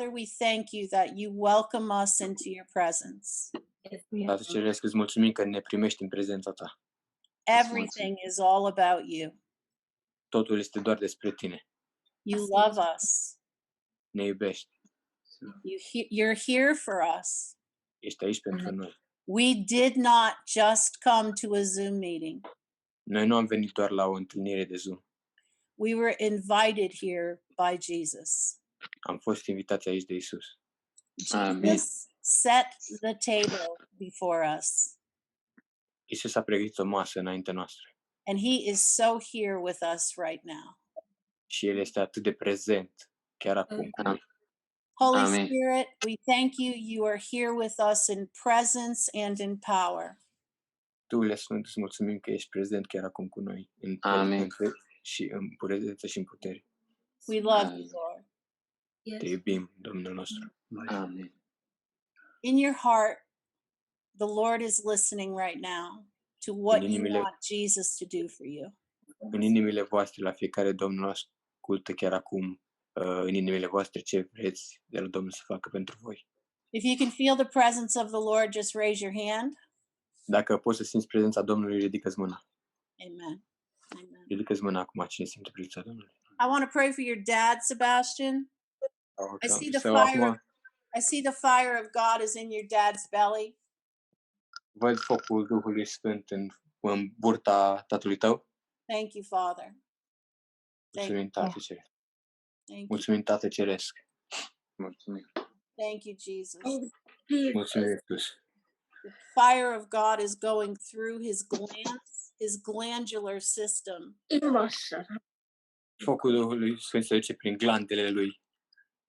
Father, we thank you that you welcome us into your presence. Tată Ceresc, îți mulțumim că ne primești în prezența ta. Everything is all about you. Totul este doar despre tine. You love us. Ne iubești. You're here for us. Ești aici pentru noi. We did not just come to a Zoom meeting. Noi nu am venit doar la o întâlnire de Zoom. We were invited here by Jesus. Am fost invitați aici de Isus. Jesus set the table before us. Isus a pregătit o masă înaintea noastră. And he is so here with us right now. Și El este atât de prezent, chiar acum. Holy Spirit, we thank you. You are here with us in presence and in power. Duhul Sfânt, îți mulțumim că ești prezent chiar acum cu noi, în prezență și în prezență și în putere. We love you, Lord. Te iubim, Domnul nostru. Amen. In your heart, the Lord is listening right now to what you want Jesus to do for you. În inimile voastre, la fiecare, Domnul ascultă chiar acum în inimile voastre ce vreți de la Domnul să facă pentru voi. If you can feel the presence of the Lord, just raise your hand. Dacă poți să simți prezența Domnului, ridică-ți mâna. Amen. Amen. Ridică-ți mâna acum, cine simte prezența Domnului. I want to pray for your dad, Sebastian. I see the fire. I see the fire of God is in your dad's belly. Văd focul Duhului Sfânt în burta tatălui tău. Thank you, Father. Mulțumim, Tată Ceresc. Thank you. Mulțumim, Tată Ceresc. Mulțumim. Thank you, Jesus. Mulțumim, Iisus. The fire of God is going through his glandular system. Focul Duhului Sfânt se duce prin glandele lui.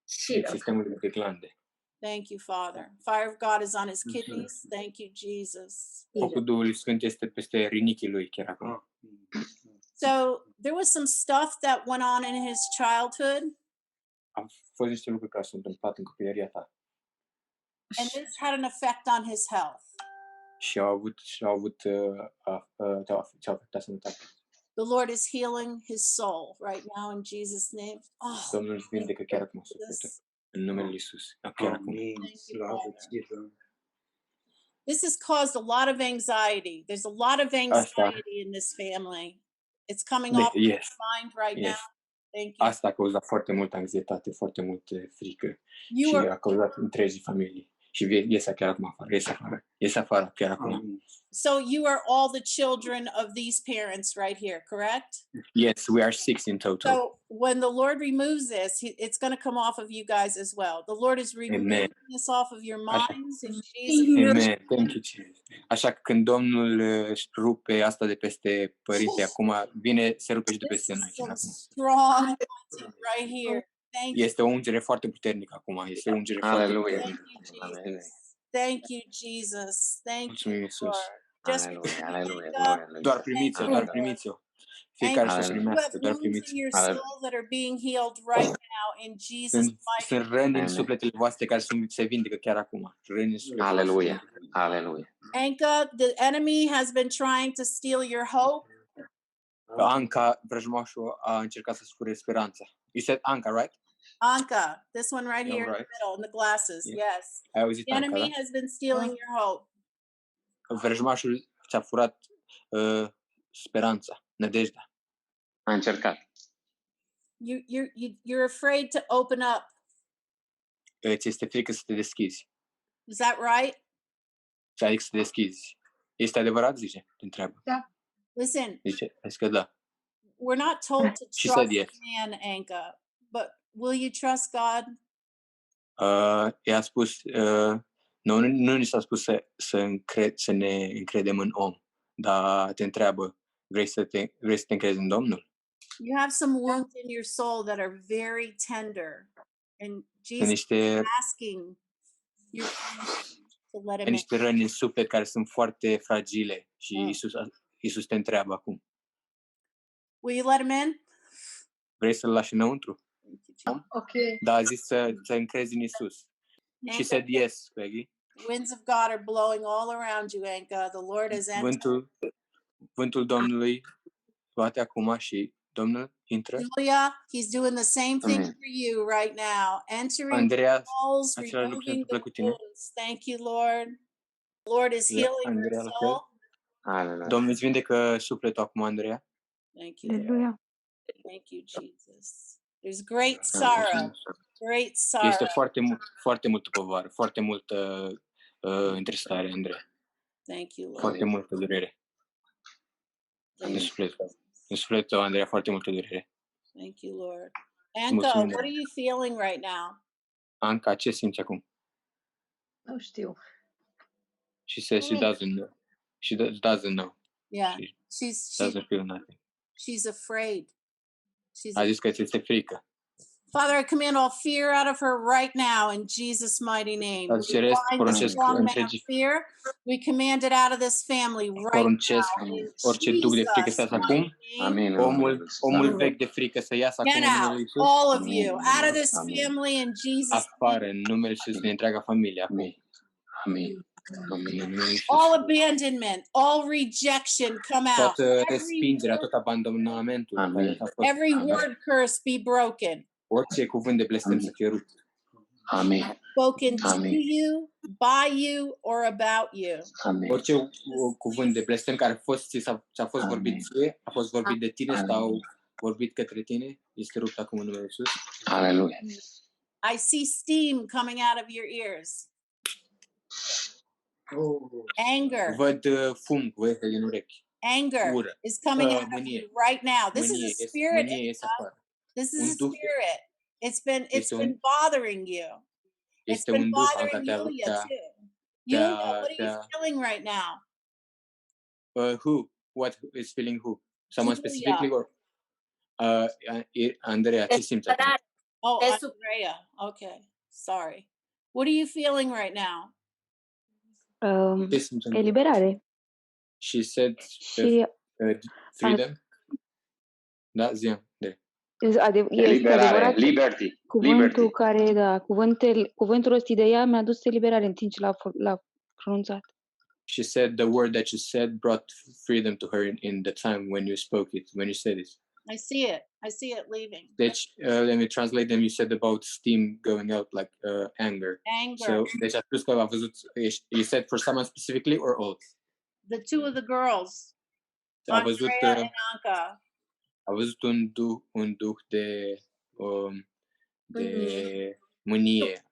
Sistemul de glande. Thank you, Father. Fire of God is on his kidneys. Thank you, Jesus. Focul Duhului Sfânt este peste rinichii lui chiar acum. So there was some stuff that went on in his childhood. Am fost niște lucruri care s-au întâmplat în copilăria ta. And this had an effect on his health. Și au afectat sănătatea. The Lord is healing his soul right now in Jesus' name. Oh, Domnul îți vindecă chiar acum sufletul. În numele lui Iisus. Chiar acum. This has caused a lot of anxiety. There's a lot of anxiety in this family. It's coming off your mind right now. Thank you. Asta a cauzat foarte multă anxietate, foarte multă frică. Și a cauzat întregii familii. Și iese chiar acum afară. Iese afară chiar acum. So you are all the children of these parents right here, correct? Yes, we are 6 in total. So when the Lord removes this, it's going to come off of you guys as well. The Lord is removing this off of your minds in Jesus' name. Amen. Thank you, Jesus. Așa că când Domnul își rupe asta de peste părinte, acum se rupe și de peste noi. Strong anointing right here. Thank you. Este o ungere foarte puternică acum. Este o ungere foarte puternică. Thank you, Jesus. Thank you, Iisus. Aleluia. Doar primiți-o, doar primiți-o. Fiecare să primească, doar primiți-o. Sunt răni în sufletele voastre care se vindecă chiar acum. Aleluia. Aleluia. Anka, the enemy has been trying to steal your hope. Anka, vrăjmașul a încercat să fure speranța. You said Anka, right? Anka, this one right here in the middle, in the glasses, yes. The enemy has been stealing your hope. Vrăjmașul ți-a furat speranța, nădejdea. A încercat. You're afraid to open up. Ți este frică să te deschizi. Is that right? Ți-adică să te deschizi. Este adevărat, zice? Te întreabă. Da. Listen. Zice că da. We're not told to trust man, Anka, but will you trust God? I-a spus, nu ni s-a spus să ne încredem în om, dar te întreabă, vrei să te încrezi în Domnul? You have some wounds in your soul that are very tender, and Jesus is asking you to let him in. Niște răni în suflet care sunt foarte fragile și Iisus te întreabă acum. Will you let him in? Vrei să-l lași înăuntru? Okay. Da, a zis să încrezi în Iisus. She said yes, Peggy. Winds of God are blowing all around you, Anka. The Lord is entering. Vântul Domnului bate acum și Domnul intră. Julia, he's doing the same thing Amen. for you right now. Entering Andreea, walls, același lucru se removing întâmplă the cu tine. wounds. Thank you, Lord. Lord is healing her Andreea, la fel. soul. Aleluia. Domnul îți vindecă sufletul acum, Andreea. Thank you, Lord. Aleluia. Thank you, Jesus. There's great Amen. sorrow. Great sorrow. Este foarte multă povară, foarte multă întristare, Andreea. Thank you, Lord. Foarte multă durere. Thank În you. sufletul tău, Andreea, foarte multă durere. Thank you, Lord. Anka, Mulțumim, what are you feeling right now? Anca, ce simți acum? Nu știu. She says she doesn't know. She doesn't know. Yeah, She she's doesn't feel nothing. afraid. A zis că ți este frică. Father, I command all fear out of her right now in Jesus' mighty name. We Ceresc, bind the poruncesc strong man of întregi, fear. We command it out of this family right poruncesc now. In orice duc de frică să Jesus' iasă acum. mighty name. Amin. Omul vechi de frică să iasă acum Get în numele out, Lui Iisus. all of Amen. you, out of this Amen. family in Jesus' Afară, name. în numele Lui Iisus, din întreaga familie acum. Amin. Amin. În Amin. numele Lui Iisus. All abandonment, all rejection come out. Toată respingerea, tot abandonamentul Amen. care a fost. Every word curse be broken. Orice cuvânt de blestem să fie rupt. Amin. Spoken to Amen. you, by you, or about you. Amin. Orice cuvânt de blestem care ți-a fost vorbit ție, a fost vorbit de tine sau vorbit către tine, este rupt acum în numele Iisus. Aleluia. I see steam coming out of your ears. Anger. Văd fum, văd din urechi. Anger Ură. is coming out of Mânie. you right now. This is a spirit. Mânie este afară. This is Un a duh. spirit. It's Este been bothering you. It's Este been un duh bothering care Yulia too. Yulia, what are you feeling right now? who? What is feeling who? Someone Julia. specifically or Andreea, ce simți acum? Oh, Andrea. Okay. Sorry. What are you feeling right now? Ce simți acum? Eliberare. She said Și freedom. Da, zi-mi. este Eliberare. adevărat. Liberty. Cuvântul care, da, cuvântul rostit de ea mi-a adus eliberare în timp ce l-a pronunțat. She said the word that you said brought freedom to her in the time when you spoke it, when you said it. I see it. I see it leaving. Deci, let me translate them. You said about steam going out, like anger. Anger. So, deci a spus că a văzut, you said for someone specifically or all? The two of the girls. A văzut, Andrea and Anka. a văzut un duh de mânie,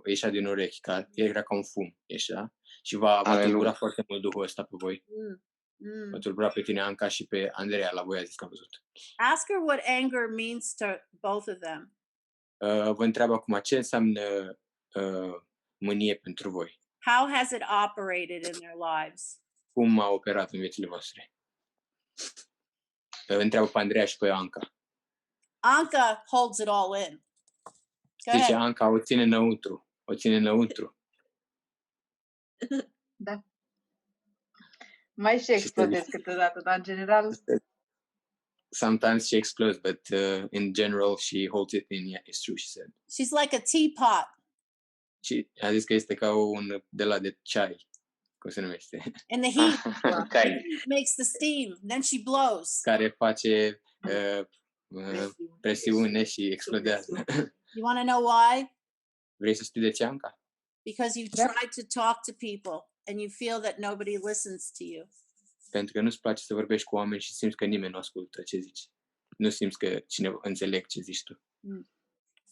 ieșea din urechi, era ca un fum, ieșea, și va tulbura foarte mult duhul ăsta pe voi. Va tulbura pe tine, Anca, și pe Andreea, la voi a zis că a văzut. Ask her what anger means to both of them. Vă întreb acum, ce înseamnă mânie pentru voi? How has it operated in their lives? Cum a operat în viețile voastre? Întreabă pe Andreea și pe Anca. Anka holds it all in. Go Zice, ahead. Anca o ține înăuntru. O ține înăuntru. Da. Mai și explodez câteodată, dar în general... Sometimes she explodes, but in general she holds it in. Yeah, it's true, she said. She's like a teapot. Și a zis că este ca un de la de ceai. Cum se numește? And the heat Okay. makes the steam. Then she blows. Care face presiune și explodează. You want to know why? Vrei să știi de ce, Anca? Because you tried to talk to people and you feel that nobody listens to you. Pentru că nu-ți place să vorbești cu oameni și simți că nimeni nu ascultă ce zici. Nu simți că cineva înțeleg ce zici tu.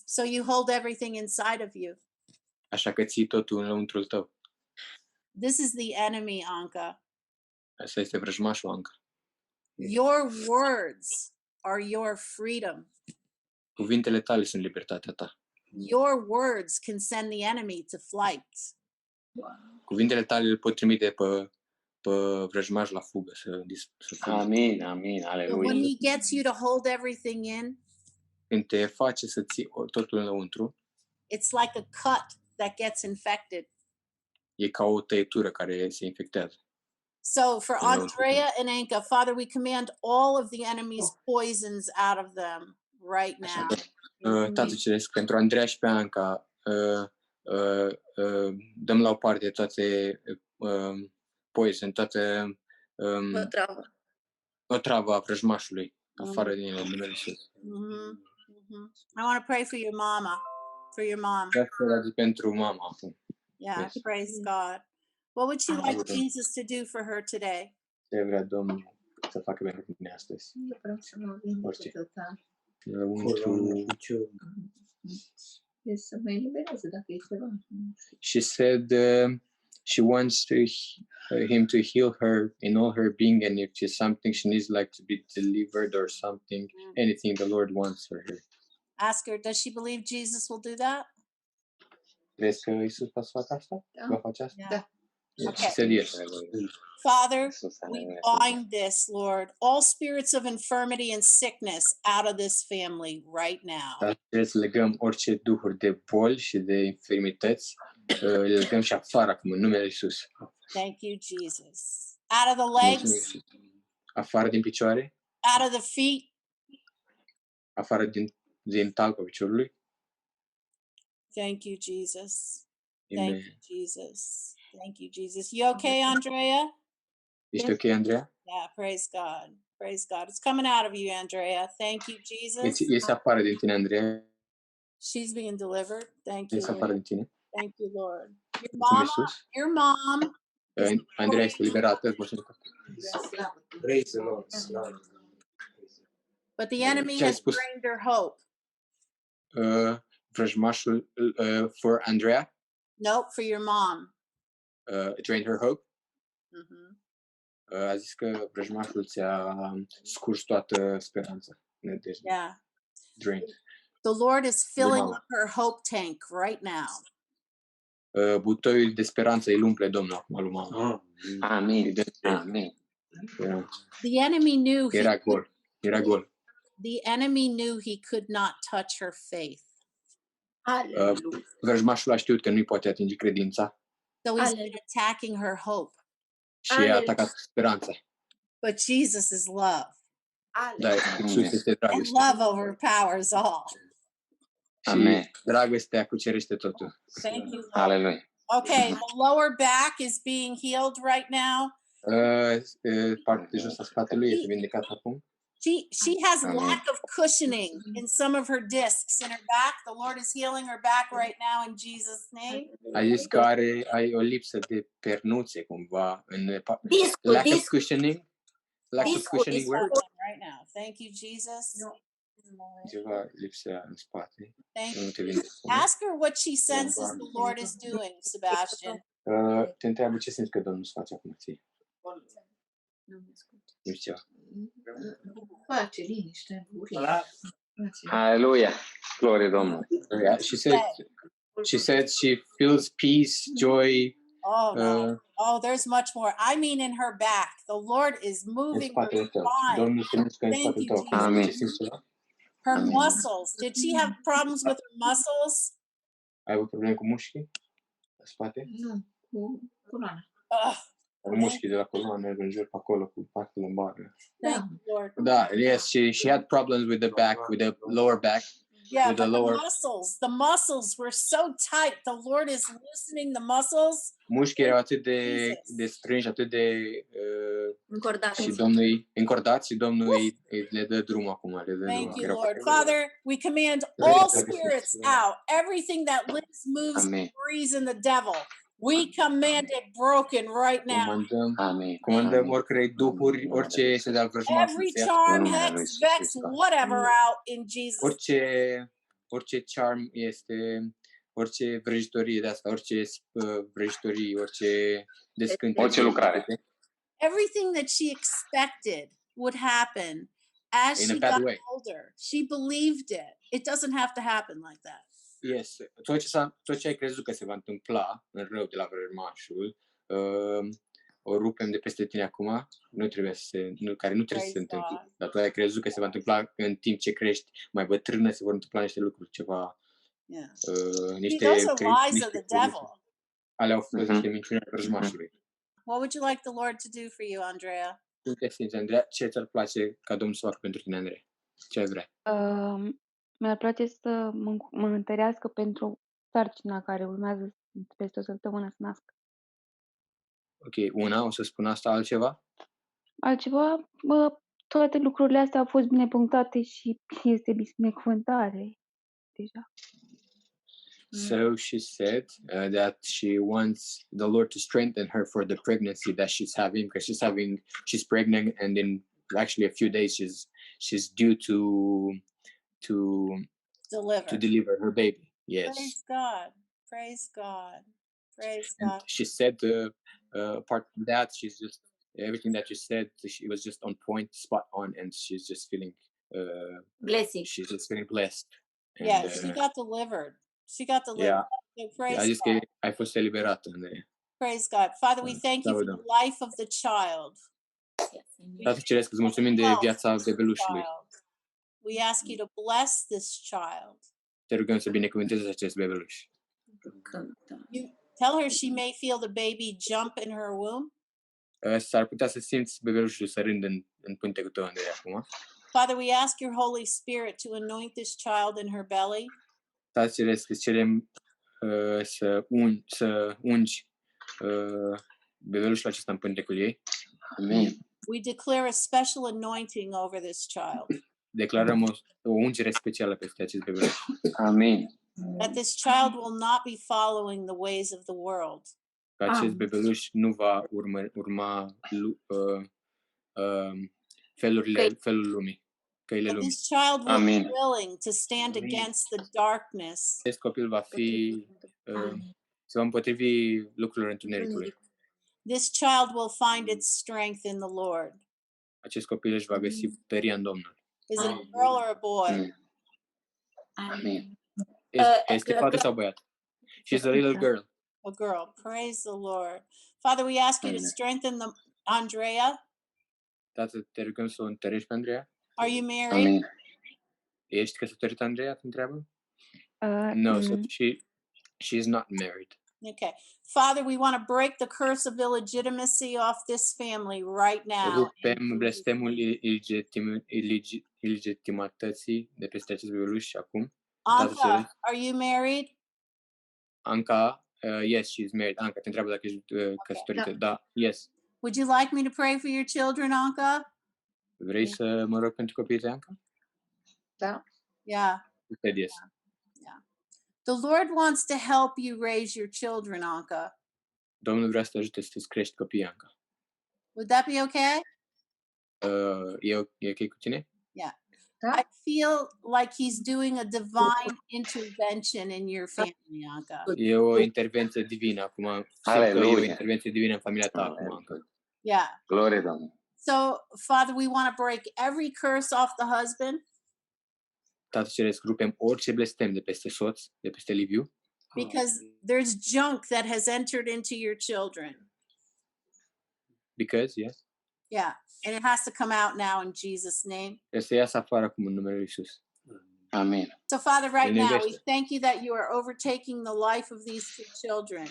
So you hold everything inside of you. Așa că ții totul înăuntrul tău. This is the enemy, Anka. Asta este vrăjmașul, Anca. Your words are your freedom. Cuvintele tale sunt libertatea ta. Your words can send the enemy to flight. Cuvintele tale îl pot trimite pe vrăjmaș la fugă, să fugă. Amin, amin, So aleluia. when he gets you to hold everything in, Când te face să ții totul înăuntru, it's like a cut that gets infected. e ca o tăietură care se infectează. So for Andrea and Anka, Father, we command all of the enemy's poisons out of them right now. Tată Ceresc, pentru Andreea și pe Anca, dăm la o parte toate poison, toate otrava vrăjmașului afară din ele, în numele Iisus. I want to pray for your mama, for your mom. Vreau să rog pentru mama acum. Yeah, Yes. praise God. What would you like Jesus to do for her today? Ce vrea Domnul să facă pentru tine astăzi? Orice. Să mă elibereze dacă e ceva. She said she wants him to heal her in all her being, and if there's something she needs, like to be delivered or something, anything the Lord wants for her. Ask her, does she believe Jesus will do that? Crezi că Iisus poate să facă asta? Va face asta? Yeah. She said yes. Father, we bind this, Lord, all spirits of infirmity and sickness out of this family right now. Dar trebuie să legăm orice duhuri de boli și de infirmități, le legăm și afară acum, în numele Iisus. Thank you, Jesus. Out of the legs, Afară din picioare, out of the feet, afară din talpa piciorului. thank you, Jesus. Amen. Thank you, Jesus. Thank you, Jesus. You okay, Andrea? Ești ok, Andrea? Yeah, praise God. Praise God. It's coming out of you, Andrea. Thank you, Jesus. Iese afară din tine, Andrea. She's being delivered. Thank you, Iese afară Lord. din tine. Thank you, Lord. Mulțumesc, Iisus. Your mom. Andrea este liberată. Praise the Lord. But the enemy has drained her hope. Vrăjmașul for Andrea Nope, for your mom. drained her hope. Mm-hmm. A zis că vrăjmașul ți-a scurs toată speranța. Yeah. Drained. The Lord is filling up her hope tank right now. Butoiul de speranță îl umple Domnul acum lui mama. Amin. Amin. The enemy knew Era gol. Era gol. The enemy knew he could not touch her faith. Vrăjmașul a știut că nu-i poate atinge credința. So he's been attacking her hope. Și a atacat speranța. But Jesus is love. Dar Iisus este And dragoste. love overpowers all. Amen. Și dragostea cucerește totul. Thank you, Lord. Hallelujah. Okay, the lower back is being healed right now. Partea de jos a spatelui este vindecată acum. She has lack of cushioning in some of her discs in her back. The Lord is healing her back right now in Jesus' name. A zis că ai o lipsă de pernuțe cumva în lack of cushioning. Lack of cushioning where? Right now. Thank you, Jesus. Ceva lipsă în spate. Thank Nu you. te vindecă. Ask her what she senses the Lord is doing, Sebastian. Te întreabă ce simți că Domnul îți face acum ție. Nu știu ceva. Pace, liniște, Hallelujah. Glorie Domnului. Yeah, she said she feels peace, joy. Oh, no. There's much more. I mean, in her back, the Lord is moving her spine. Thank you, Jesus. Amen. Her muscles. Did she have problems with her muscles? Ai avut probleme cu mușchii? La spate? Nu, cu coloana. Mușchii de la coloană, în jur pe acolo, cu partea lombară. Thank you, Lord. Da, yes, she had problems with the back, with the lower back. Yeah, with but the the muscles were so tight. The Lord is loosening the muscles. Mușchii erau atât de strânși, atât de Încordați. și Domnul încordați și Domnul le dă drum acum. Thank you, Lord. Father, we command all spirits out. Everything that lives, moves, Amen. breathes in the devil. We command it broken right now. Comandăm oricărei duhuri, orice este de-al vrăjmașului. Every charm, hex, vex, whatever out in Jesus. Orice charm este, orice vrăjitorie de asta, orice vrăjitorie, orice descântare. Orice lucrare. Everything that she expected would happen as she got older. She believed it. It doesn't have to happen like that. Yes, tot ce ai crezut că se va întâmpla în rău de la vrăjmașul, o rupem de peste tine acum, care nu trebuie să se întâmple. Dar tu ai crezut că se va întâmpla în timp ce crești mai bătrână, se vor întâmpla niște lucruri, ceva, niște alea au fost niște minciuni ale vrăjmașului. What would you like the Lord to do for you, Andrea? Cum te simți, Andrea? Ce ți-ar place ca Domnul să facă pentru tine, Andrea? Ce ai vrea? Mi-ar place să mă întărească pentru sarcina care urmează peste o săptămână să nască. Ok, o să spun asta, altceva? Altceva, toate lucrurile astea au fost bine punctate și este binecuvântare deja. So she said that she wants the Lord to strengthen her for the pregnancy that she's having, because she's pregnant, and in actually a few days she's due to deliver her baby. Yes. Praise God. Praise God. Praise And God. she said apart from that, she's just everything that you said, it was just on point, spot on, and she's just feeling Blessing. she's just feeling blessed. And, Yeah, she got delivered. She got delivered. So praise a zis că God. ai fost eliberată, Andreea. Praise God. Father, we thank you for the life of the child. Tată Ceresc, îți mulțumim de viața bebelușului. We ask you to bless this child. Te rugăm să binecuvântezi acest bebeluș. You tell her she may feel the baby jump in her womb. S-ar putea să simți bebelușul sărind în pântecul tău, Andreea, acum. Father, we ask your Holy Spirit to anoint this child in her belly. Tată Ceresc, îți cerem să ungi bebelușul acesta în pântecul ei. Amin. We declare a special anointing over this child. Declarăm o ungere specială peste acest bebeluș. Amin. That this child will not be following the ways of the world. Că acest bebeluș nu va urma felul lumii, căile That lumii. this child will Amin. be willing to stand against the darkness. Acest copil va fi se va împotrivi lucrurilor întunericului. This child will find its strength in the Lord. Acest copil își va găsi tăria în Domnul. Is it a girl or a boy? Amin. Este fată sau băiat? She's a little girl. A girl. Praise the Lord. Father, we ask you to strengthen Andrea. Tată, te rugăm să o întărești pe Andreea. Are you married? Amin. Ești căsătorită, Andreea? Te întreabă? No, so she is not married. Okay. Father, we want to break the curse of illegitimacy off this family right now. Rupem blestemul ilegitimității de peste acest bebeluș acum. Anka, are you married? Anka, yes, she's married. Anka, te întreabă dacă ești căsătorită. Da, yes. Would you like me to pray for your children, Anka? Vrei să mă rog pentru copiii tăi, Anka? Da. Yeah. You said yes. The Lord wants to help you raise your children, Anka. Domnul vrea să te ajute să-ți crești copiii, Anka. Would that be okay? E ok cu tine? Yeah. Da. I feel like he's doing a divine intervention in your family, Anka. E o intervenție divină acum. Aleluia. E o intervenție divină în familia ta acum, Anka. Yeah. Glorie Domnului. So, Father, we want to break every curse off the husband. Tată Ceresc, rupem orice blestem de peste soț, de peste Liviu. Because there's junk that has entered into your children. Because, yes. Yeah. And it has to come out now in Jesus' name. Trebuie să iasă afară acum în numele Lui Iisus. Amin. So, Father, right now, we Iubește. thank you that you are overtaking the life of these two children.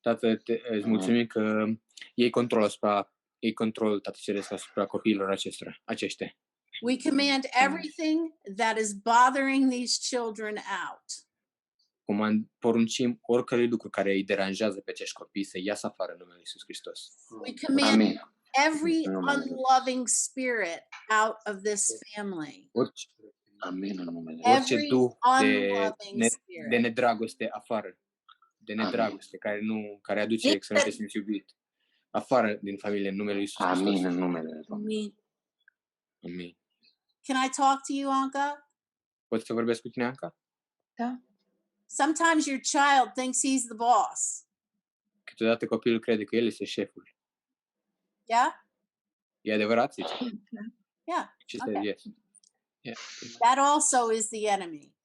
Tată, îți mulțumim că iei control, Tată Ceresc, asupra copiilor aceștia. We command everything that is bothering these children out. Poruncim oricărui lucru care îi deranjează pe acești copii să iasă afară în numele Lui Iisus Hristos. We command Amin. every unloving spirit out of this family. Amin în numele Orice Every duh unloving de spirit. nedragoste afară. De nedragoste, care aduce să nu te simți iubit. Afară din familie în numele Lui Iisus Hristos. Amin în numele Domnului. Amin. Can I talk to you, Anka? Poți să vorbesc cu tine, Anca? Da. Sometimes your child thinks he's the boss. Câteodată copilul crede că el este șeful. Yeah? E adevărat, zice? Yeah. Și Okay. yes. Yeah. That also is the enemy.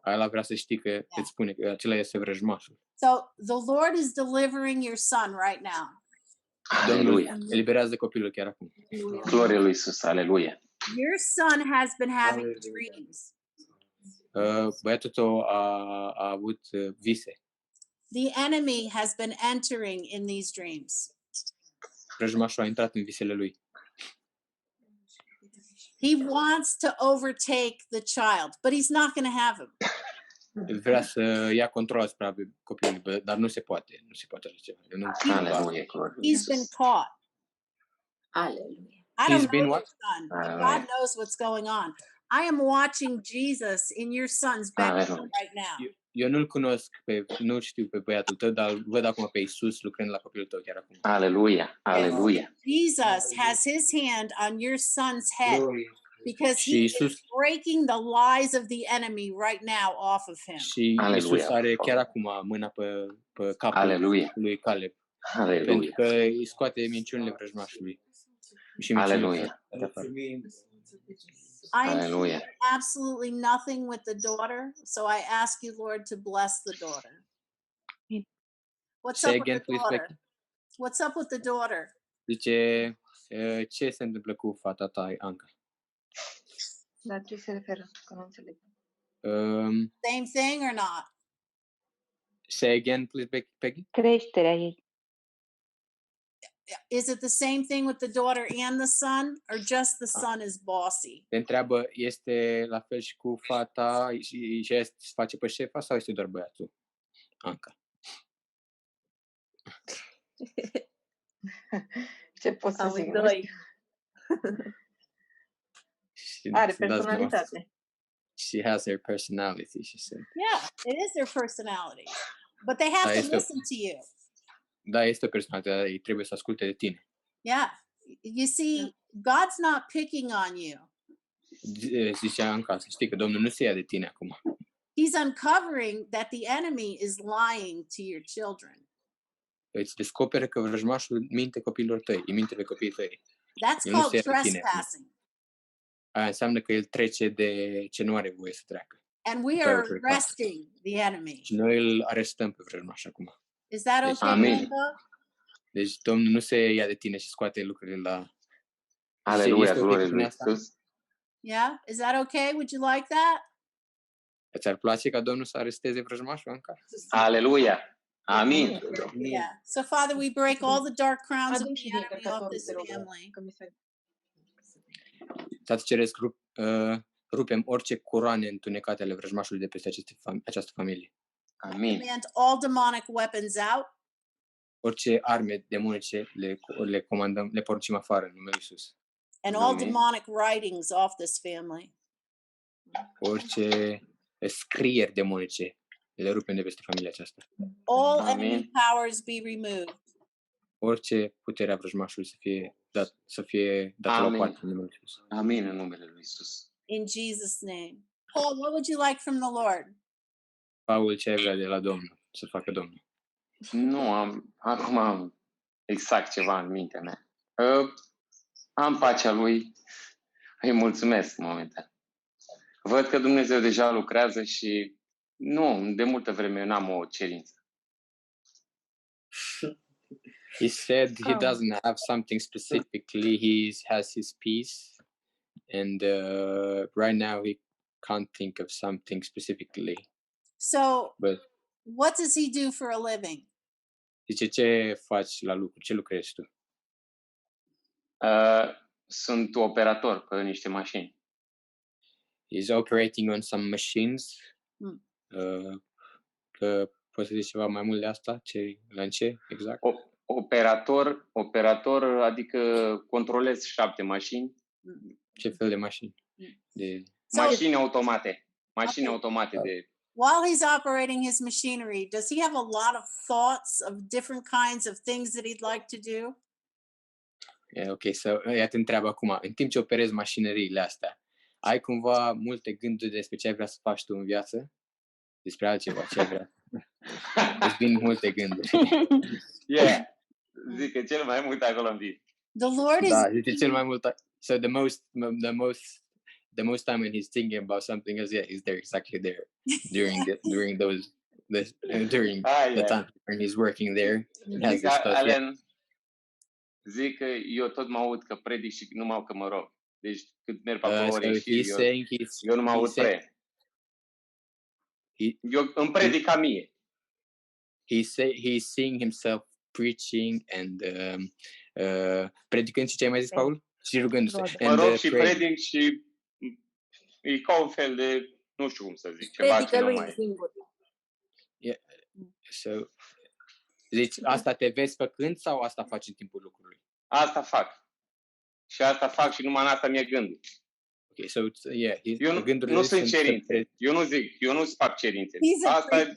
Ăla vrea să știi că îți spune că acela este vrăjmașul. So the Lord is delivering your son right now. Aleluia. Domnul eliberează copilul chiar acum. Glorie lui Iisus. Aleluia. Your son has been having dreams. Băiatul tău a avut vise. The enemy has been entering in these dreams. Vrăjmașul a intrat în visele lui. He wants to overtake the child, but he's not going to have him. Vrea să ia control asupra copilului, dar nu se poate. Nu se poate așa ceva. Aleluia. He's been caught. Aleluia. I don't He's been know what? your son, but God Aleluia. knows what's going on. I am watching Jesus in your son's bedroom Aleluia. right now. Eu nu-l cunosc, nu știu pe băiatul tău, dar îl văd acum pe Iisus lucrând la copilul tău chiar acum. Aleluia. Aleluia. Jesus has his hand on your son's head because Și he Iisus, is breaking the lies of the enemy right now off of him. și Aleluia. Iisus are chiar acum mâna pe capul Aleluia. lui Caleb, pentru Aleluia. că îi scoate minciunile vrăjmașului și minciunile Aleluia. de afară. I am Aleluia. seeing absolutely nothing with the daughter, so I ask you, Lord, to bless the daughter. What's Say up with again, the please, daughter? Pegge. What's up with the daughter? Zice, ce se întâmplă cu fata ta, Anca? La ce se referă? Că nu înțeleg. Same thing or not? Say again, please, Peggy. Creșterea ei. Is it the same thing with the daughter and the son, or just the son is bossy? Te întreabă, este la fel și cu fata și se face pe șefa sau este doar băiatul, Anca? Ce pot să zic? Nu Amândoi. știu. Are personalitate. She has her personality, she said. Yeah, it is their personality. But they have to listen to you. Da, este o personalitate, dar ei trebuie să asculte de tine. Yeah. You see, God's not picking on you. Zicea Anca, să știi că Domnul nu se ia de tine acum. He's uncovering that the enemy is lying to your children. Îți descoperă că vrăjmașul minte copiilor tăi, îi minte pe copiii tăi. That's El nu se called ia de tine acum. trespassing. Aia înseamnă că el trece de ce nu are voie să treacă. And we are arresting the enemy. Și noi îl arestăm pe vrăjmaș acum. Is that okay, Amen. Linda? Deci Domnul nu se ia de tine și scoate lucrurile la... Aleluia. Este ok Glorie cu lui asta? Iisus. Yeah? Is that okay? Would you like that? Ți-ar place ca Domnul să aresteze vrăjmașul, Anca? Aleluia. Amin. Yeah. So, Father, we break all the dark crowns of the enemy off this family. Tată Ceresc, rupem orice coroane întunecate ale vrăjmașului de peste această familie. Amin. Command all demonic weapons out. Orice arme demonice le comandăm, le poruncim afară în numele Iisus. And all Amen. demonic writings off this family. Orice scrieri demonice le rupem de peste familia aceasta. All Amen. enemy powers be removed. Orice putere a vrăjmașului să fie dată la o Amen. parte în numele Iisus. Amin în numele lui Iisus. In Jesus' name. Paul, what would you like from the Lord? Paul, ce ai vrea de la Domnul să facă Domnul? Nu am, acum am exact ceva în mintea mea. Am pacea lui, îi mulțumesc momentan. Văd că Dumnezeu deja lucrează și nu, de multă vreme eu n-am o cerință. He said he doesn't have something specifically. He has his peace, and right now he can't think of something specifically. So, But what does he do for a living? zice, ce faci la lucru? Ce lucrezi tu? Sunt operator pe niște mașini. He's operating on some machines. Poți să zici ceva mai mult de asta? La ce exact? Operator, adică controlez 7 mașini. Ce fel de mașini? Mașini automate. Mașini automate de... While he's operating his machinery, does he have a lot of thoughts of different kinds of things that he'd like to do? Yeah, ok, ea te întreabă acum, în timp ce operezi mașinăriile astea, ai cumva multe gânduri despre ce ai vrea să faci tu în viață? Despre altceva, ce ai vrea? Îți vin multe gânduri. Yeah, zic că cel mai mult acolo îmi vin. The Lord is... Da, zice cel mai mult. So the most time when he's thinking about something else, yeah, he's there, exactly there, during the time when he's working there. Zic, Alan, zic că eu tot mă aud că predic și numai că mă rog. Deci cât merg pe acolo eu nu mă aud prea. Eu îmi predic ca mie. He's seeing himself preaching and predicând și ce ai mai zis, Paul? Și rugându-se. Mă rog și predic și e ca un fel de, nu știu cum să zic, ceva ce nu mai... Yeah. So, deci asta te vezi făcând sau asta faci în timpul lucrului? Asta fac. Și asta fac și numai în asta mi-e gândul. Okay, so it's, yeah, Eu nu sunt cerințe. Eu nu-ți fac cerințe. Asta e...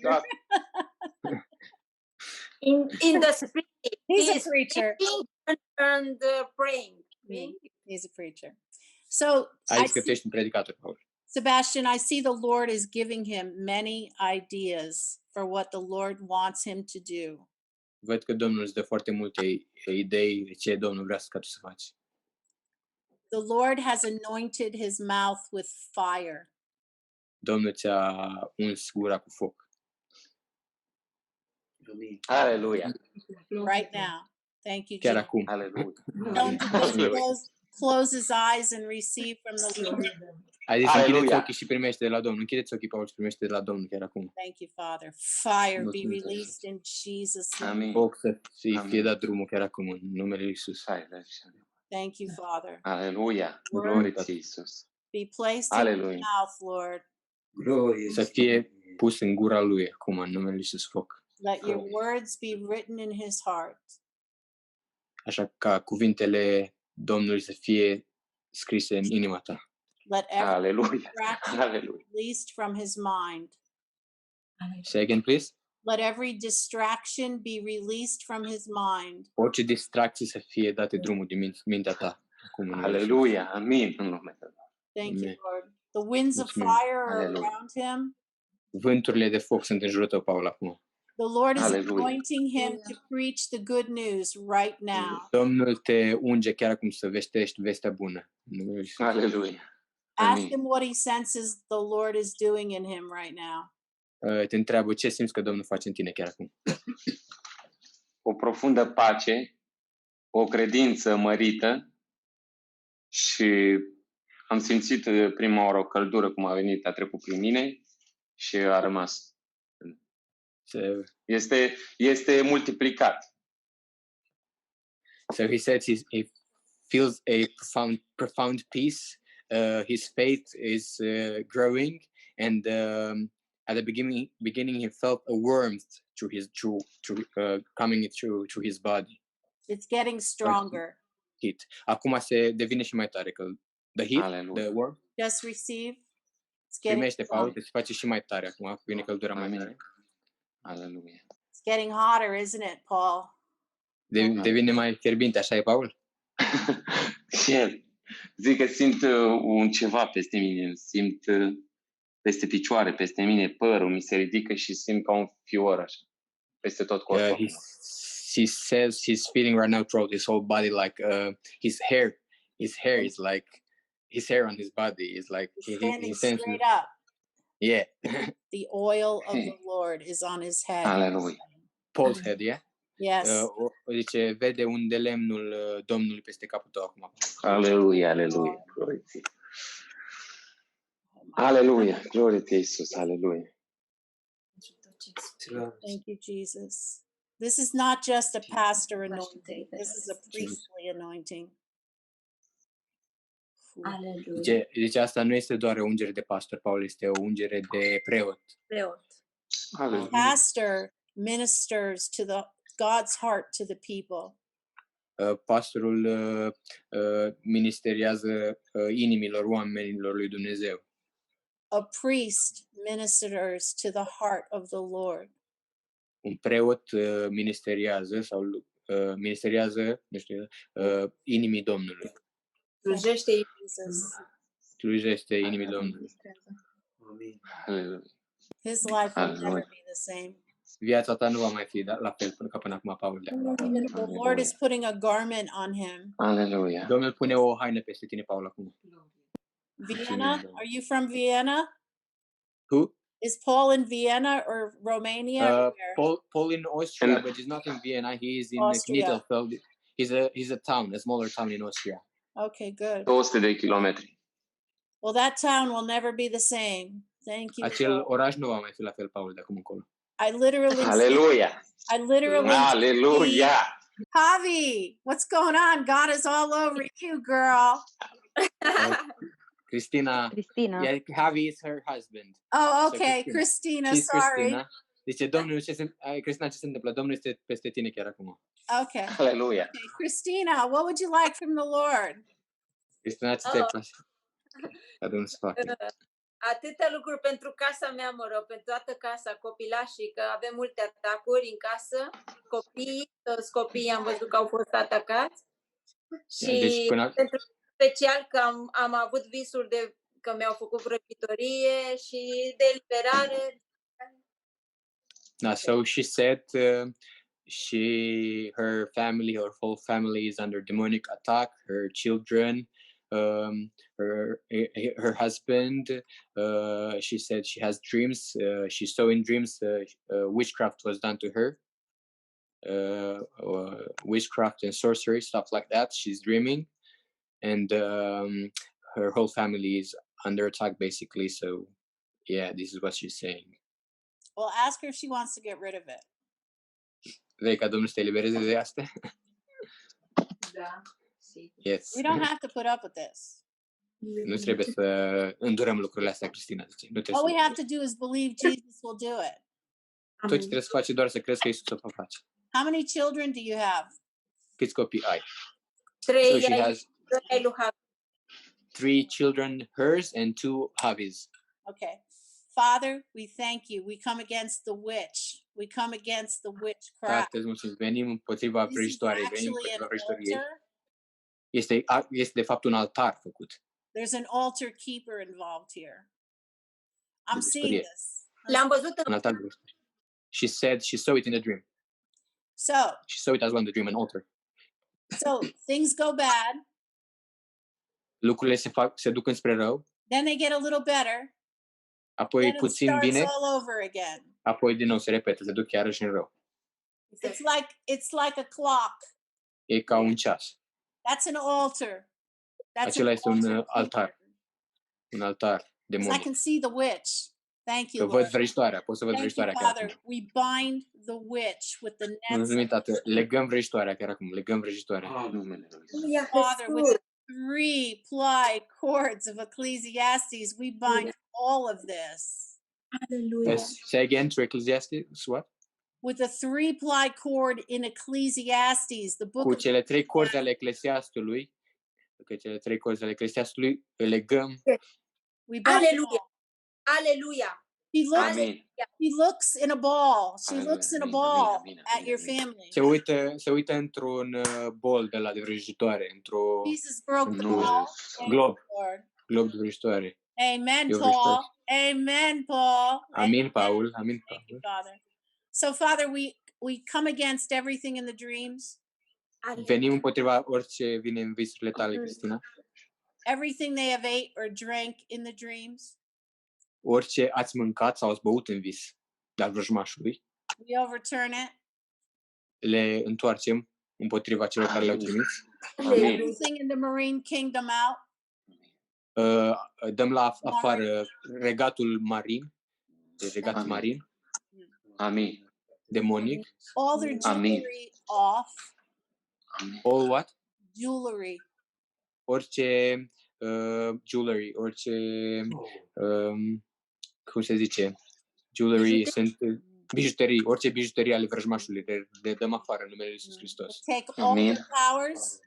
In the spirit. He's a preacher. And praying. He's a preacher. So Aici că tu ești un predicator, Paul. Sebastian, I see the Lord is giving him many ideas for what the Lord wants him to do. Văd că Domnul îți dă foarte multe idei de ce Domnul vrea ca tu să faci. The Lord has anointed his mouth with fire. Domnul ți-a uns gura cu foc. Aleluia. Right now. Thank you, Chiar Jesus. acum. Aleluia. Tell him to close his eyes and receive from the Lord. Ai zis, închideți ochii și primește de la Domnul. Închideți ochii, Paul, și primește de la Domnul chiar acum. Thank you, Father. Fire be released in Jesus' name. Amin. Foc să fie dat drumul chiar acum, în numele Lui Iisus. Thank you, Father. Aleluia. Glorie ți Iisus. Be placed in his mouth, Lord. Să fie pus în gura Lui acum, în numele Lui Iisus, foc. Let your words be written in his heart. Așa ca cuvintele Domnului să fie scrise în inima ta. Let every Aleluia. distraction be released from his mind. Say again, please. Let every distraction be released from his mind. Orice distracție să fie date drumul din mintea ta. Acum, Aleluia. Amin. În numele Tău. Thank you, Lord. The winds of fire are around him. Vânturile de foc sunt în jurul tău, Paul, acum. The Lord is anointing him to preach the good news right now. Domnul te unge chiar acum să vestești vestea bună. Aleluia. Ask him what he senses the Lord is doing in him right now. Te întreabă ce simți că Domnul face în tine chiar acum. O profundă pace, o credință mărită și am simțit prima oară o căldură cum a venit, a trecut prin mine și a rămas. Este multiplicat. So he said he feels a profound peace. His faith is growing, and at the beginning he felt a warmth coming through his body. It's getting stronger. Heat. Acum se devine și mai tare că the heat, Hallelujah. the warmth. Just receive. Primește, Paul, se face și mai tare acum, vine căldura mai tare. Aleluia. It's getting hotter, isn't it, Paul? Devine mai fierbinte, așa e, Paul? Zic că simt un ceva peste mine, simt peste picioare, peste mine, părul mi se ridică și simt ca un fior așa, peste tot corpul. He says he's feeling right now throughout his whole body like his hair is like his hair on his body is like Standing straight up. Yeah. The oil of the Lord is on his head. Hallelujah. Paul's head, yeah? Yes. Zice, vede un de lemnul Domnului peste capul tău acum. Aleluia, aleluia. Glorie ție. Aleluia, glorie ție, Iisus, aleluia. Thank you, Jesus. This is not just a pastor anointing. This is a priestly anointing. Zice, asta nu este doar o ungere de pastor, Paul, este o ungere de preot. The pastor ministers to God's heart to the people. Pastorul ministeriază inimilor oamenilor lui Dumnezeu. A priest ministers to the heart of the Lord. Un preot ministeriază inimii Domnului. Slujește inimii Domnului. His life will never be the same. Viața ta nu va mai fi la fel ca până acum, Paul. The Lord is putting a garment on him. Aleluia. Domnul pune o haină peste tine, Paul, acum. Vienna? Are you from Vienna? Who? Is Paul in Vienna or Romania? Paul in Austria, but he's not in Vienna. He is in Knittelfeld. He's a town, a smaller town in Austria. Okay, good. 200 de kilometri. Well, that town will never be the same. Thank you. Acel oraș nu va mai fi la fel, Paul, de acum încolo. Hallelujah. Hallelujah. Javi, what's going on? God is all over you, girl. Cristina. Yeah, Javi is her husband. Oh, okay. So Christina, sorry. Cristina. Zice, Domnul, Cristina, ce se întâmplă? Domnul este peste tine chiar acum. Okay. Hallelujah. Okay. Christina, what would you like from the Lord? Cristina, ce ți-ai place ca Domnul să facă? Atâtea lucruri pentru casa mea, mă rog, pentru toată casa, copilașii, că avem multe atacuri în casă, toți copiii am văzut că au fost atacați și Deci, pentru special că am avut visul că mi-au făcut vrăjitorie și de eliberare. So she said her whole family is under demonic attack. Her children, her husband. She said she has dreams. She saw in dreams witchcraft was done to her. Witchcraft and sorcery, stuff like that. She's dreaming, and her whole family is under attack, basically. So, yeah, this is what she's saying. Well, ask her if she wants to get rid of it. Vrei ca Domnul să te elibereze de asta? Da. Yes. We don't have to put up with this. Nu trebuie să îndurăm lucrurile astea, Cristina. Nu All we have to do is believe Jesus will do it. Tot ce trebuie să faci e doar să crezi că Iisus o va face. How many children do you have? Câți copii ai? 3 So she has lui Harry. 3 children, hers, and 2 hubbies. Okay. Father, we thank you. We come against the witch. We come against the witchcraft. Tată, îți mulțumim. Venim împotriva This is vrăjitoarei. Venim actually an împotriva vrăjitoriei. altar. Este de fapt un altar făcut. There's an altar keeper involved here. I'm seeing this. L-am văzut Un altar de vrăjitorie. She said she saw it in a dream. So She saw it as well in the dream, an altar. things go bad. Lucrurile se duc înspre rău. Then they get a little better. Apoi Then it puțin starts bine. all over again. Apoi din nou se repetă, se duc iarăși în rău. It's like a clock. E ca un ceas. That's an altar. That's Acela este un altar. keeper. Un altar 'Cause demonic. I can see the witch. Thank you, Că văd Lord. vrăjitoarea, pot să văd Thank you, vrăjitoarea chiar Father. acum. We bind the witch with the nets. Mulțumim, Tată, legăm vrăjitoarea chiar acum, legăm vrăjitoarea. Father, with the 3-ply cords of Ecclesiastes, we bind all of this. Yes. Say again to Ecclesiastes, what? With the 3-ply cord in Ecclesiastes, the book Cu of cele 3 corzi ale Eclesiastului, îl legăm. we bind them all. Aleluia! He looks in a ball. She looks in a ball at your family. Se uită într-un bol de la de vrăjitoare, într-o Jesus broke the ball. Thank glob. you, Lord. Glob de vrăjitoare. Amen, Eu Paul. vrăjitoare. Amen, Paul. Amin, Paul. Amin, Thank you, Paul. Father. So, Father, we come against everything in the dreams, Venim împotriva orice vine în visurile tale, Cristina. everything they have ate or drank in the dreams. Orice ați mâncat sau ați băut în vis de-al vrăjmașului, We overturn it. le întoarcem împotriva celor care le-au trimis. Everything in the marine kingdom out. Dăm la afară regatul marin, regat marin, Amin. demonic. All their jewelry off. All what? Jewelry. Orice jewelry, orice cum se zice? Jewelry sunt bijuterii, orice bijuterii ale vrăjmașului, le dăm afară în numele Lui Iisus Hristos. Take all the powers.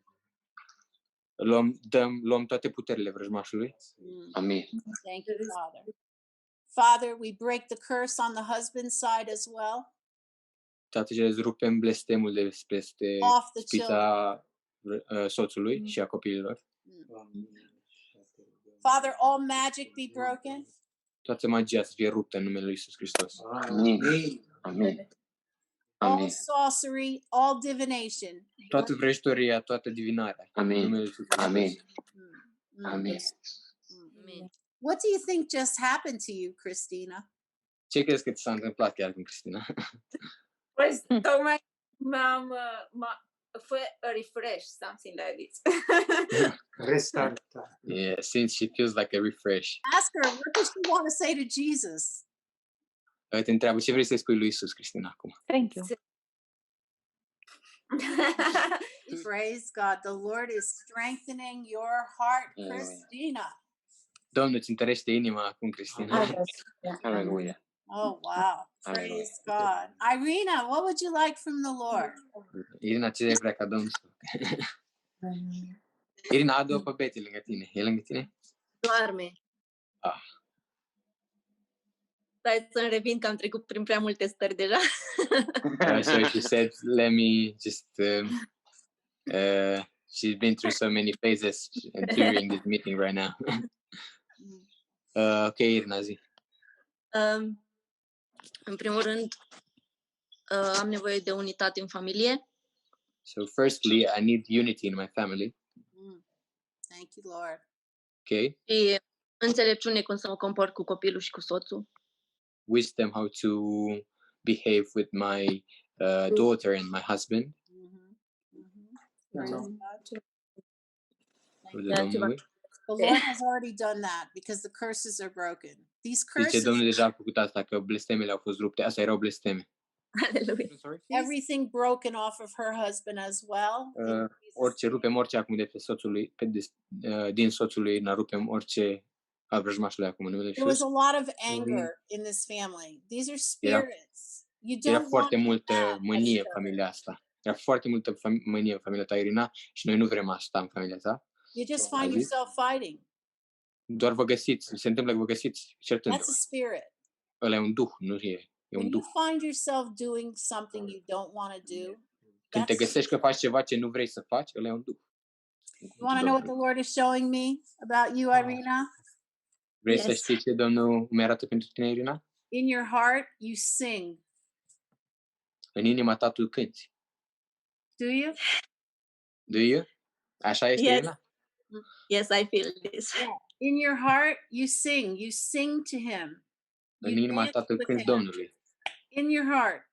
Luăm toate puterile vrăjmașului. Amin. Thank you, Father. Father, we break the curse on the husband's side as well. Tată, ce rupem blestemul de peste Off the spița soțului și a copiilor. Father, all magic be broken. Toată magia să fie ruptă în numele Lui Iisus Hristos. Amin. Amin. All Amin. sorcery, all divination. Toată vrăjitoria, toată divinarea. Amin. În numele Lui Iisus Hristos. Amin. Amin. What do you think just happened to you, Christina? Ce crezi că ți s-a întâmplat chiar cu Cristina? Pues tocmai fue a refresh, something like this. Restart. Yeah, since she feels like a refresh. Ask her, what does she want to say to Jesus? Te întreabă, ce vrei să-i spui lui Iisus, Cristina, acum? Thank you. Praise God. The Lord is strengthening your heart, Christina. Domnul îți întărește inima acum, Cristina. Aleluia. Oh, wow. Praise God. Irina, what would you like from the Lord? Irina, ce vrea ca Domnul să Irina, adu-o pe Betty lângă tine. E lângă tine? Doarme. Ah. Stai să-mi revin că am trecut prin prea multe stări deja. So she said, let me just... she's been through so many phases during this meeting right now. Ok, Irina, zi. În primul rând, am nevoie de unitate în familie. So firstly, I need unity in my family. Thank you, Lord. Okay. Și înțelepciune cum să mă comport cu copilul și cu soțul. Wisdom how to behave with my daughter and my husband. The Lord has already done that because the curses are broken. These curses. Domnul deja a făcut asta, că blestemele au fost rupte. Asta erau blesteme. Everything broken off of her husband as well. Orice rupem orice acum de pe soțului, din soțul lui, ne rupem orice al vrăjmașului acum. There was a lot of anger in this family. These are spirits. You don't Era foarte multă mânie în familia asta. Era foarte multă mânie în familia ta, Irina, și noi nu vrem asta în familia ta. You just find yourself fighting. Doar vă găsiți, se întâmplă că vă găsiți certându-vă. That's a spirit. Ăla e un duh, nu e un duh. When you find yourself doing something you don't want to do, când te găsești că faci ceva ce nu vrei să faci, ăla e un duh. You want to know what the Lord is showing me about you, Irina? Vrei să știi ce Domnul mi arată pentru tine, Irina? In your heart, you sing. În inima ta tu cânti. Do you? Do you? Așa este, Irina? Yes, I feel this. Yeah. In your heart, you sing. You sing to Him. În inima ta tu cânti Domnului. In your heart.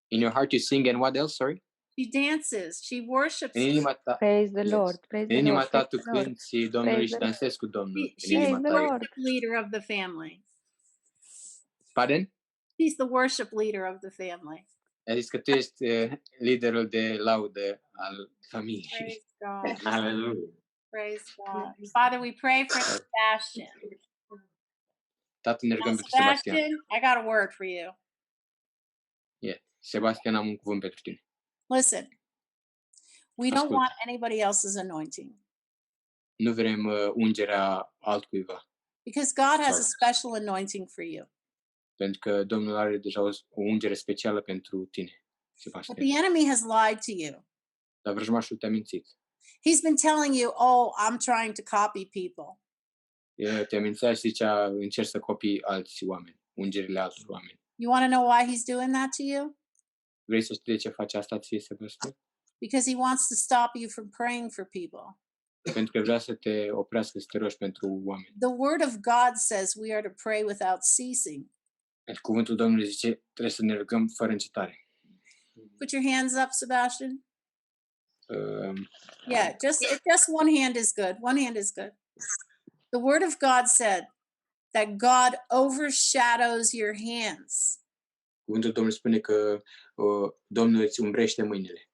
In your heart you sing and what else, sorry? She dances. She worships. În inima ta. Praise the Lord. Praise the Lord. În inima ta tu cânti Domnului și dansezi cu Domnul. She's the worship leader of the family. Pardon? She's the worship leader of the family. A zis că tu ești liderul de laudă al familiei. Praise God. Hallelujah. Praise God. Father, we pray for Sebastian. Tată, ne rugăm pentru Sebastian. I got a word for you. Yeah. Sebastian, am un cuvânt pentru tine. Listen, we don't want anybody else's anointing. Nu vrem ungerea altcuiva. Because God has a special anointing for you. Pentru că Domnul are deja o ungere specială pentru tine, Sebastian. But the enemy has lied to you. Dar vrăjmașul te-a mințit. He's been telling you, oh, I'm trying to copy people. Te-a mințit și zicea, încerci să copii alți oameni, ungerile altor oameni. You want to know why he's doing that to you? Vrei să știi de ce face asta ție, Sebastian? Because he wants to stop you from praying for people. Pentru că vrea să te oprească să te rogi pentru oameni. The word of God says we are to pray without ceasing. Cuvântul Domnului zice, trebuie să ne rugăm fără încetare. Put your hands up, Sebastian. Yeah, just one hand is good. One hand is good. The word of God said that God overshadows your hands. Cuvântul Domnului spune că Domnul îți umbrește mâinile.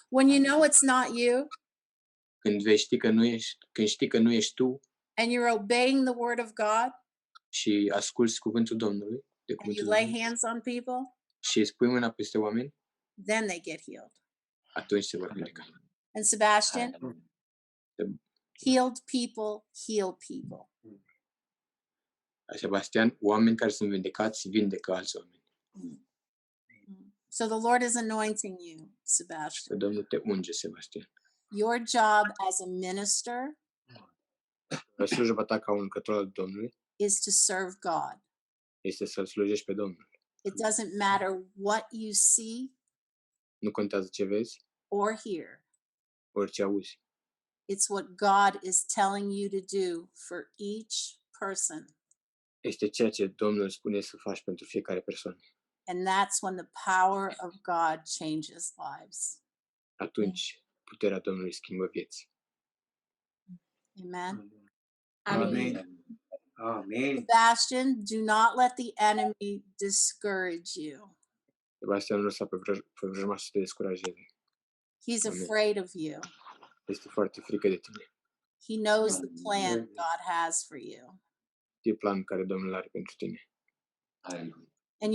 When you know it's not you, când știi că nu ești tu, and you're obeying the word of God, și asculți cuvântul Domnului, and you lay hands on people, și îți pui mâna peste oameni, then they get healed. Atunci se vor vindeca. And Sebastian, healed people heal people. Sebastian, oameni care sunt vindecați vindecă alți oameni. So the Lord is anointing you, Sebastian. Domnul te unge, Sebastian. Your job as a minister slujba ta ca un lucrător al Domnului is to serve God. Este să-L slujești pe Domnul. It doesn't matter what you see, nu contează ce vezi, or hear. Orice auzi. It's what God is telling you to do for each person. Este ceea ce Domnul spune să faci pentru fiecare persoană. And that's when the power of God changes lives. Atunci puterea Domnului schimbă vieți. Amen. Amen. Amen. Sebastian, do not let the enemy discourage you. Sebastian, nu lăsa pe vrăjmaș să te descurajeze. He's afraid of you. Este foarte frică de tine. He knows the plan God has for you. Știe planul care Domnul are pentru tine. And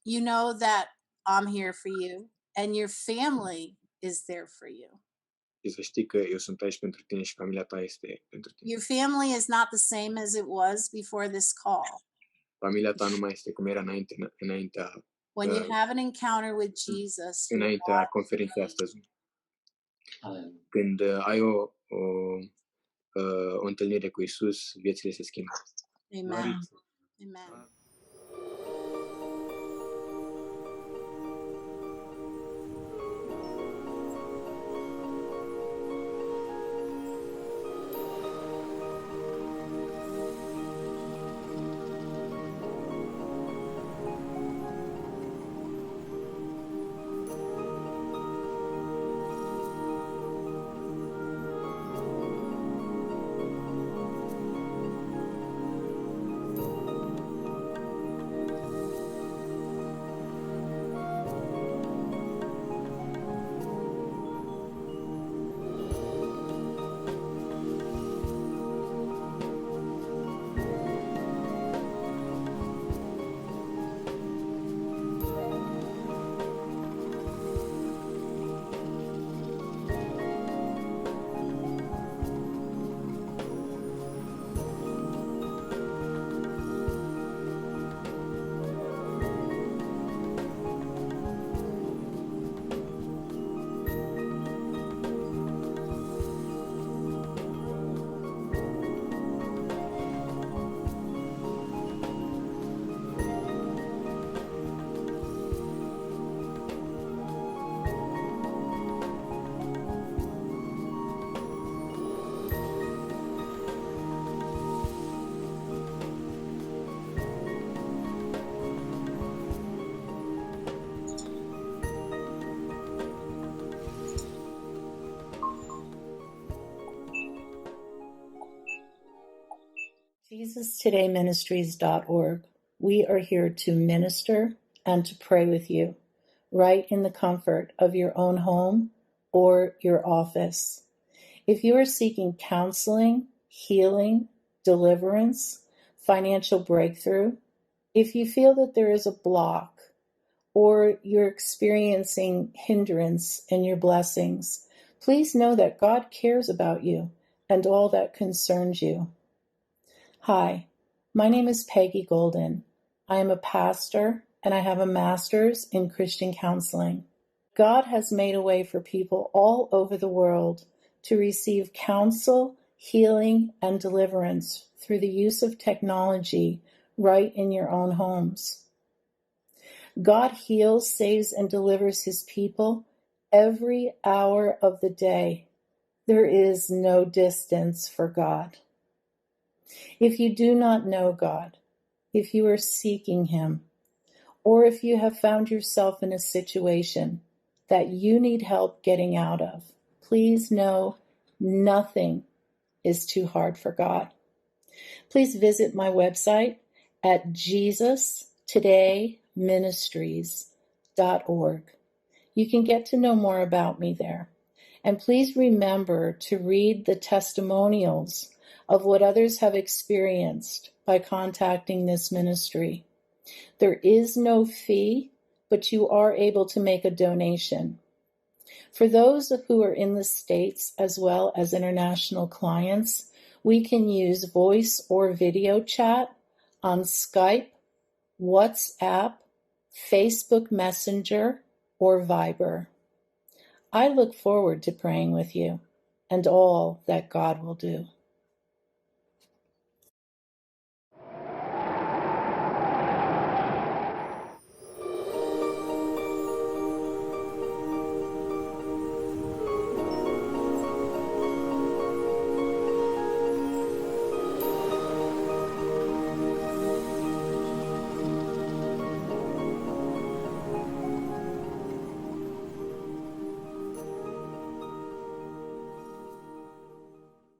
you know that I'm here for you and your family is there for you. ochii să știi că eu sunt aici pentru tine și familia ta este pentru tine. Your family is not the same as it was before this call. Familia ta nu mai este cum era înaintea When you have an encounter with Jesus, your înaintea life conferinței is astăzi. Când ai o întâlnire cu Isus, viețile se schimbă. Amen. Amen. JesusTodayMinistries.org. We are here to minister and to pray with you, right in the comfort of your own home or your office. If you are seeking counseling, healing, deliverance, financial breakthrough, if you feel that there is a block or you're experiencing hindrance in your blessings, please know that God cares about you and all that concerns you. Hi, my name is Peggy Golden. I am a pastor and I have a master's in Christian counseling. God has made a way for people all over the world to receive counsel, healing, and deliverance through the use of technology right in your own homes. God heals, saves, and delivers his people every hour of the day. There is no distance for God. If you do not know God, if you are seeking him, or if you have found yourself in a situation that you need help getting out of, please know nothing is too hard for God. Please visit my website at JesusTodayMinistries.org. You can get to know more about me there. And please remember to read the testimonials of what others have experienced by contacting this ministry. There is no fee, but you are able to make a donation. For those who are in the States as well as international clients, we can use voice or video chat on Skype, WhatsApp, Facebook Messenger, or Viber. I look forward to praying with you and all that God will do.